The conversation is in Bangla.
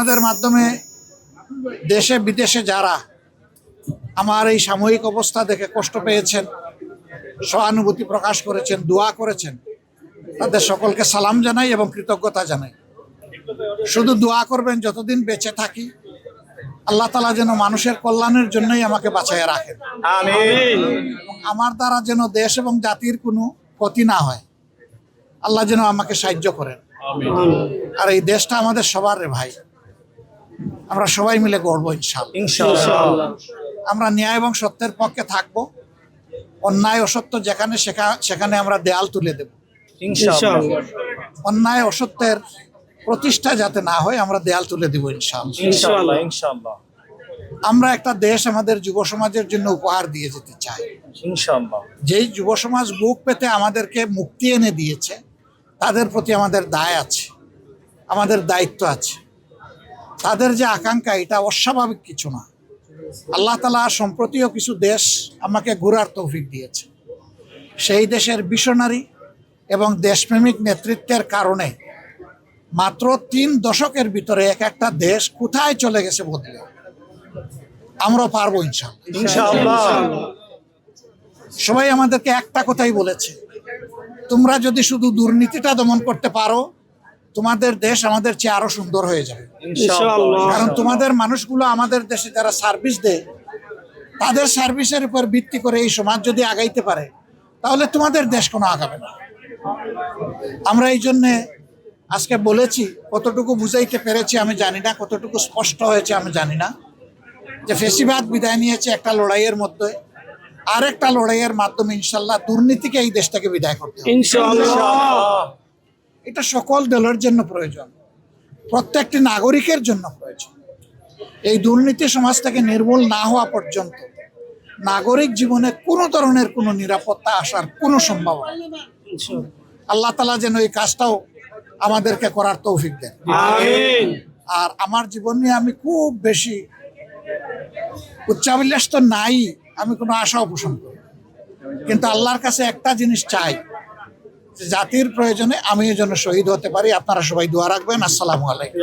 আপনাদের মাধ্যমে দেশে বিদেশে যারা আমার এই সাময়িক অবস্থা দেখে কষ্ট পেয়েছেন, সহানুভূতি প্রকাশ করেছেন, দোয়া করেছেন, তাদের সকলকে সালাম জানাই এবং কৃতজ্ঞতা জানাই। শুধু দোয়া করবেন যতদিন বেঁচে থাকি, আল্লাহ তাআলা যেন মানুষের কল্যাণের জন্যই আমাকে বাঁচাইয়া রাখেন। আমিন। আমার দ্বারা যেন দেশ এবং জাতির কোনো ক্ষতি না হয়, আল্লাহ যেন আমাকে সাহায্য করেন। আর এই দেশটা আমাদের সবার রে ভাই, আমরা সবাই মিলে গড়বো ইনশাআল্লাহ। ইনশাআল্লাহ। আমরা ন্যায় এবং সত্যের পক্ষে থাকব। অন্যায় অসত্য যেখানে সেখানে আমরা দেয়াল তুলে দেব। ইনশাআল্লাহ। অন্যায় অসত্যের প্রতিষ্ঠা যাতে না হয়, আমরা দেয়াল তুলে দেব ইনশাআল্লাহ। ইনশাআল্লাহ। ইনশাআল্লাহ। আমরা একটা দেশ আমাদের যুব সমাজের জন্য উপহার দিয়ে যেতে চাই। ইনশাআল্লাহ। যেই যুব সমাজ বুক পেতে আমাদেরকে মুক্তি এনে দিয়েছে, তাদের প্রতি আমাদের দায় আছে, আমাদের দায়িত্ব আছে। তাদের যে আকাঙ্ক্ষা, এটা অস্বাভাবিক কিছু না। আল্লাহ তাআলা সম্প্রতিও কিছু দেশ আমাকে ঘোরার তৌফিক দিয়েছে। সেই দেশের মিশনারি এবং দেশপ্রেমিক নেতৃত্বের কারণে মাত্র 3 দশকের ভিতরে এক একটা দেশ কোথায় চলে গেছে বদলে। আমরাও পারবো ইনশাআল্লাহ। ইনশাআল্লাহ। সবাই আমাদেরকে একটা কথাই বলেছে, তোমরা যদি শুধু দুর্নীতিটা দমন করতে পারো, তোমাদের দেশ আমাদের চেয়ে আরো সুন্দর হয়ে যাবে। ইনশাআল্লাহ। কারণ তোমাদের মানুষগুলো আমাদের দেশে যারা সার্ভিস দেয়, তাদের সার্ভিসের উপর ভিত্তি করে এই সমাজ যদি আগাইতে পারে, তাহলে তোমাদের দেশ কোনো আগাবে না। আমরা এই জন্যে আজকে বলেছি, কতটুকু বুঝাইতে পেরেছি আমি জানি না, কতটুকু স্পষ্ট হয়েছে আমি জানি না, যে ফেসিবাদ বিদায় নিয়েছে একটা লড়াইয়ের মধ্যে, আর একটা লড়াইয়ের মাধ্যমে ইনশাল্লাহ দুর্নীতিকে এই দেশটাকে বিদায় করতে হবে। ইনশাআল্লাহ। এটা সকল দলের জন্য প্রয়োজন, প্রত্যেকটি নাগরিকের জন্য প্রয়োজন। এই দুর্নীতি সমাজ থেকে নির্মূল না হওয়া পর্যন্ত নাগরিক জীবনে কোনো ধরনের কোনো নিরাপত্তা আসার কোনো সম্ভাবনা নেই। আল্লাহ তাআলা যেন এই কাজটাও আমাদেরকে করার তৌফিক দেন। আমিন। আর আমার জীবন নিয়ে আমি খুব বেশি উচ্চাভিলাষ তো নাই, আমি কোনো আশাও পোষণ করি, কিন্তু আল্লাহর কাছে একটা জিনিস চাই, যে জাতির প্রয়োজনে আমি এই জন্য শহীদ হতে পারি। আপনারা সবাই দোয়া রাখবেন। আসসালামু আলাইকুম।